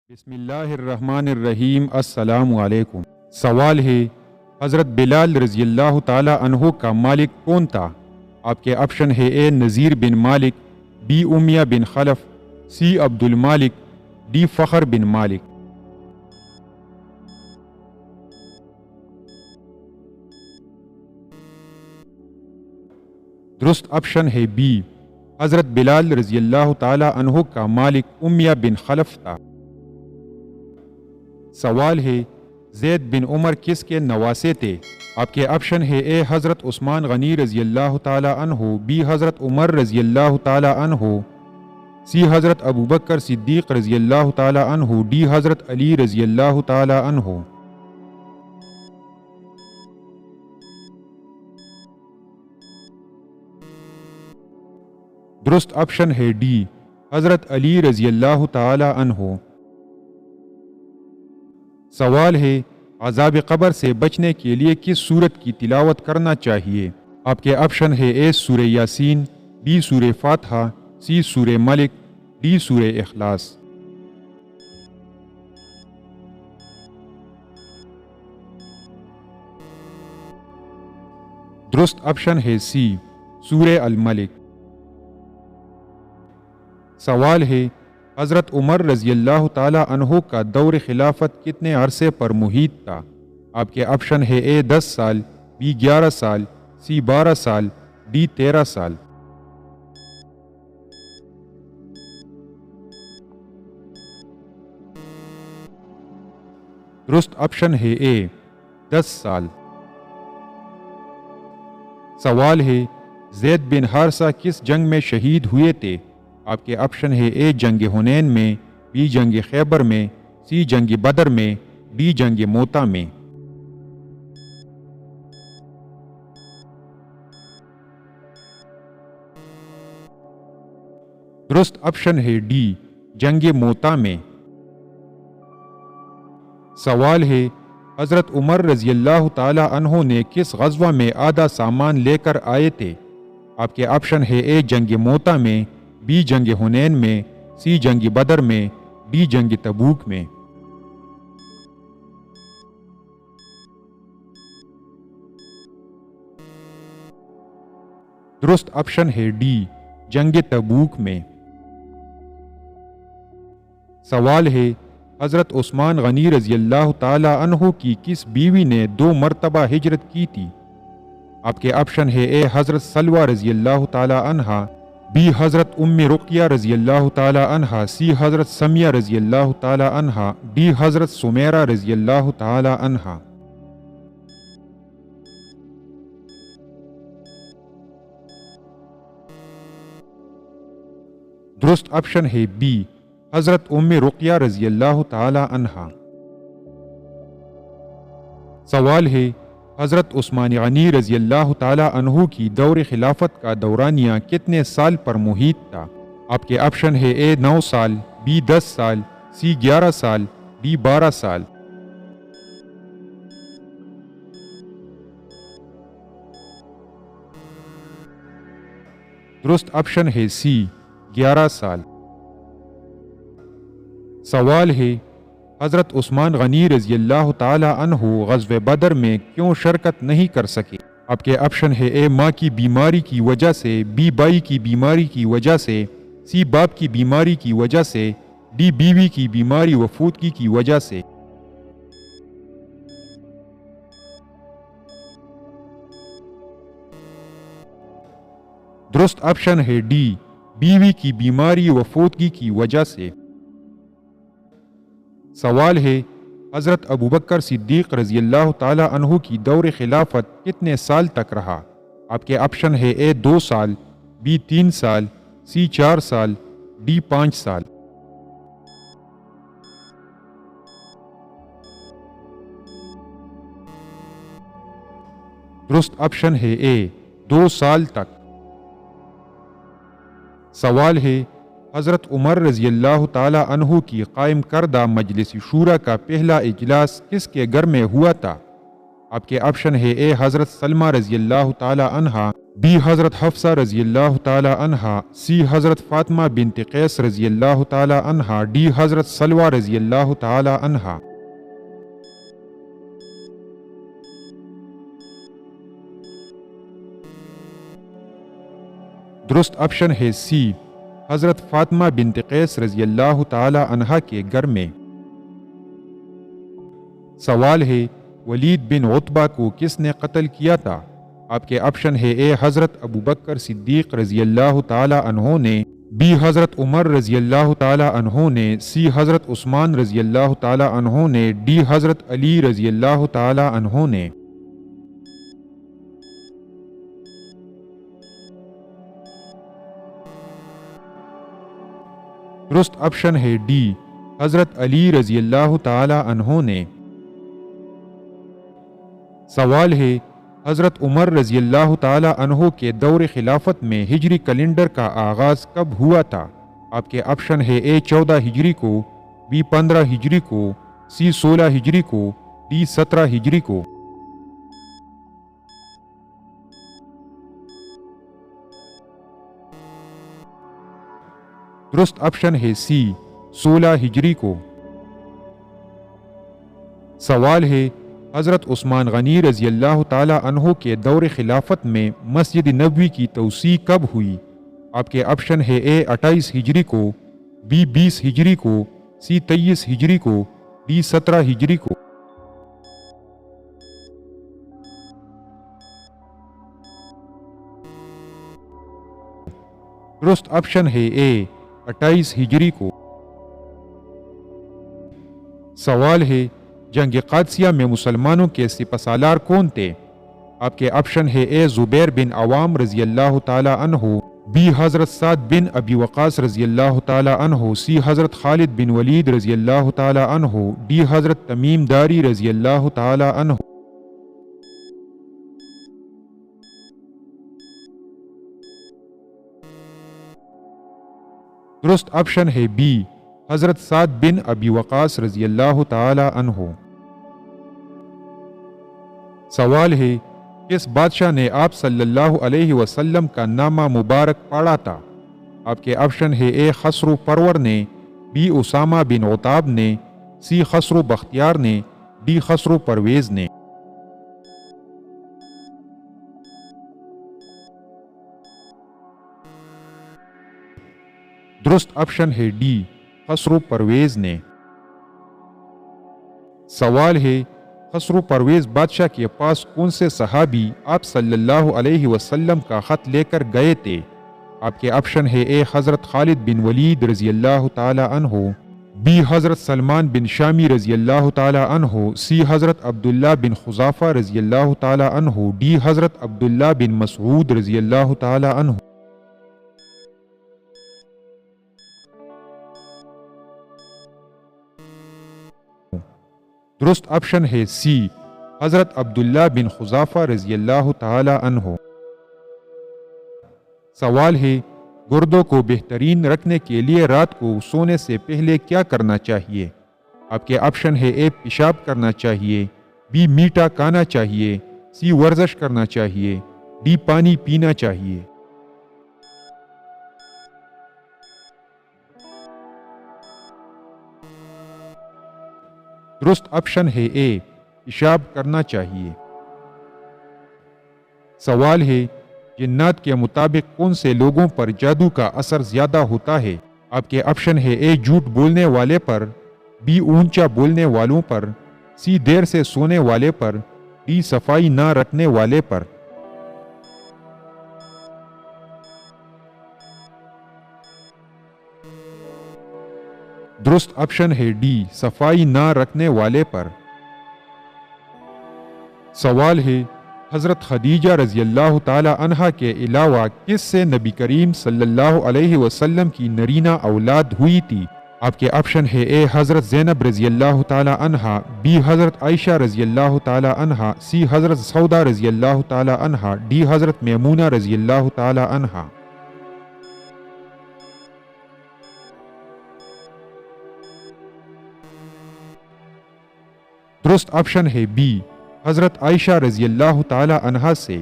بسم اللہ الرحمن الرحیم۔ السلام علیکم۔ سوال ہے، حضرت بلال رضی اللہ تعالی عنہ کا مالک کون تھا؟ آپ کے آپشن ہے: اے نذیر بن مالک، بی امیہ بن خلف، سی عبد المالک، ڈی فخر بن مالک۔ درست آپشن ہے بی، حضرت بلال رضی اللہ تعالی عنہ کا مالک امیہ بن خلف تھا۔ سوال ہے، زید بن عمر کس کے نواسے تھے؟ آپ کے آپشن ہے: اے حضرت عثمان غنی رضی اللہ تعالی عنہ، بی حضرت عمر رضی اللہ تعالی عنہ، سی حضرت ابوبکر صدیق رضی اللہ تعالی عنہ، ڈی حضرت علی رضی اللہ تعالی عنہ۔ درست آپشن ہے ڈی، حضرت علی رضی اللہ تعالی عنہ۔ سوال ہے، عذاب قبر سے بچنے کے لیے کس سورت کی تلاوت کرنا چاہیے؟ آپ کے آپشن ہے: اے سورہ یاسین، بی سورہ فاتحہ، سی سورہ ملک، ڈی سورہ اخلاص۔ درست آپشن ہے سی، سورہ الملک۔ سوال ہے، حضرت عمر رضی اللہ تعالی عنہ کا دور خلافت کتنے عرصے پر محیط تھا؟ آپ کے آپشن ہے: اے 10 سال، بی 11 سال، سی 12 سال، ڈی 13 سال۔ درست آپشن ہے اے، 10 سال۔ سوال ہے، زید بن حارثہ کس جنگ میں شہید ہوئے تھے؟ آپ کے آپشن ہے: اے جنگ حنین میں، بی جنگ خیبر میں، سی جنگ بدر میں، ڈی جنگ موتا میں۔ درست آپشن ہے ڈی، جنگ موتا میں۔ سوال ہے، حضرت عمر رضی اللہ تعالی عنہ نے کس غزوہ میں آدھا سامان لے کر آئے تھے؟ آپ کے آپشن ہے: اے جنگ موتا میں، بی جنگ حنین میں، سی جنگ بدر میں، ڈی جنگ تبوک میں۔ درست آپشن ہے ڈی، جنگ تبوک میں۔ سوال ہے، حضرت عثمان غنی رضی اللہ تعالی عنہ کی کس بیوی نے 2 مرتبہ ہجرت کی تھی؟ آپ کے آپشن ہے: اے حضرت سلوہ رضی اللہ تعالی عنہ، بی حضرت ام رقیہ رضی اللہ تعالی عنہ، سی حضرت سمیہ رضی اللہ تعالی عنہ، ڈی حضرت سمیرہ رضی اللہ تعالی عنہ۔ درست آپشن ہے بی، حضرت ام رقیہ رضی اللہ تعالی عنہ۔ سوال ہے، حضرت عثمان غنی رضی اللہ تعالی عنہ کی دور خلافت کا دورانیہ کتنے سال پر محیط تھا؟ آپ کے آپشن ہے: اے 9 سال، بی 10 سال، سی 11 سال، ڈی 12 سال۔ درست آپشن ہے سی، 11 سال۔ سوال ہے، حضرت عثمان غنی رضی اللہ تعالی عنہ غزوہ بدر میں کیوں شرکت نہیں کر سکے؟ آپ کے آپشن ہے: اے ماں کی بیماری کی وجہ سے، بی بائی کی بیماری کی وجہ سے، سی باپ کی بیماری کی وجہ سے، ڈی بیوی کی بیماری وفودگی کی وجہ سے۔ درست آپشن ہے ڈی، بیوی کی بیماری وفودگی کی وجہ سے۔ سوال ہے، حضرت ابوبکر صدیق رضی اللہ تعالی عنہ کی دور خلافت کتنے سال تک رہا؟ آپ کے آپشن ہے: اے 2 سال، بی 3 سال، سی 4 سال، ڈی 5 سال۔ درست آپشن ہے اے، 2 سال تک۔ سوال ہے، حضرت عمر رضی اللہ تعالی عنہ کی قائم کردہ مجلس شورا کا پہلا اجلاس کس کے گھر میں ہوا تھا؟ آپ کے آپشن ہے اے حضرت سلمہ رضی اللہ تعالی عنہا، بی حضرت حفصہ رضی اللہ تعالی عنہا، سی حضرت فاطمہ بنت قیس رضی اللہ تعالی عنہا، ڈی حضرت سلوہ رضی اللہ تعالی عنہا۔ درست آپشن ہے سی، حضرت فاطمہ بنت قیس رضی اللہ تعالی عنہا کے گھر میں۔ سوال ہے ولید بن عتبہ کو کس نے قتل کیا تھا؟ آپ کے آپشن ہے اے حضرت ابو بکر صدیق رضی اللہ تعالی عنہ نے، بی حضرت عمر رضی اللہ تعالی عنہ نے، سی حضرت عثمان رضی اللہ تعالی عنہ نے، ڈی حضرت علی رضی اللہ تعالی عنہ نے۔ درست آپشن ہے ڈی، حضرت علی رضی اللہ تعالی عنہ نے۔ سوال ہے حضرت عمر رضی اللہ تعالی عنہ کے دور خلافت میں ہجری کیلنڈر کا آغاز کب ہوا تھا؟ آپ کے آپشن ہے اے 14 ہجری کو، بی 15 ہجری کو، سی 16 ہجری کو، ڈی 17 ہجری کو۔ درست آپشن ہے سی، 16 ہجری کو۔ سوال ہے حضرت عثمان غنی رضی اللہ تعالی عنہ کے دور خلافت میں مسجد نبوی کی توسیع کب ہوئی؟ آپ کے آپشن ہے اے 28 ہجری کو، بی 20 ہجری کو، سی 23 ہجری کو، ڈی 17 ہجری کو۔ درست آپشن ہے اے 28 ہجری کو۔ سوال ہے جنگ قادسیہ میں مسلمانوں کے سپہ سالار کون تھے؟ آپ کے آپشن ہے اے زبیر بن عوام رضی اللہ تعالی عنہ، بی حضرت سعد بن ابی وقاص رضی اللہ تعالی عنہ، سی حضرت خالد بن ولید رضی اللہ تعالی عنہ، ڈی حضرت تمیم داری رضی اللہ تعالی عنہ۔ درست آپشن ہے بی، حضرت سعد بن ابی وقاص رضی اللہ تعالی عنہ۔ سوال ہے کس بادشاہ نے آپ صلی اللہ علیہ وسلم کا نامہ مبارک پڑھا تھا؟ آپ کے آپشن ہے اے خسرو پرور نے، بی اسامہ بن عتاب نے، سی خسرو بختیار نے، ڈی خسرو پرویز نے۔ درست آپشن ہے ڈی، خسرو پرویز نے۔ سوال ہے خسرو پرویز بادشاہ کے پاس کون سے صحابی آپ صلی اللہ علیہ وسلم کا خط لے کر گئے تھے؟ آپ کے آپشن ہے اے حضرت خالد بن ولید رضی اللہ تعالی عنہ، بی حضرت سلمان بن شامی رضی اللہ تعالی عنہ، سی حضرت عبداللہ بن خزافہ رضی اللہ تعالی عنہ، ڈی حضرت عبداللہ بن مسعود رضی اللہ تعالی عنہ۔ درست آپشن ہے سی، حضرت عبداللہ بن خزافہ رضی اللہ تعالی عنہ۔ سوال ہے گردوں کو بہترین رکھنے کے لیے رات کو سونے سے پہلے کیا کرنا چاہیے؟ آپ کے آپشن ہے اے پیشاب کرنا چاہیے، بی میٹھا کھانا چاہیے، سی ورزش کرنا چاہیے، ڈی پانی پینا چاہیے۔ درست آپشن ہے اے، پیشاب کرنا چاہیے۔ سوال ہے جنات کے مطابق کون سے لوگوں پر جادو کا اثر زیادہ ہوتا ہے؟ آپ کے آپشن ہے اے جھوٹ بولنے والے پر، بی اونچا بولنے والوں پر، سی دیر سے سونے والے پر، ڈی صفائی نہ رکھنے والے پر۔ درست آپشن ہے ڈی، صفائی نہ رکھنے والے پر۔ سوال ہے حضرت خدیجہ رضی اللہ تعالی عنہا کے علاوہ کس سے نبی کریم صلی اللہ علیہ وسلم کی نرینہ اولاد ہوئی تھی؟ آپ کے آپشن ہے اے حضرت زینب رضی اللہ تعالی عنہا، بی حضرت عائشہ رضی اللہ تعالی عنہا، سی حضرت سودا رضی اللہ تعالی عنہا، ڈی حضرت میمونہ رضی اللہ تعالی عنہا۔ درست آپشن ہے بی، حضرت عائشہ رضی اللہ تعالی عنہا سے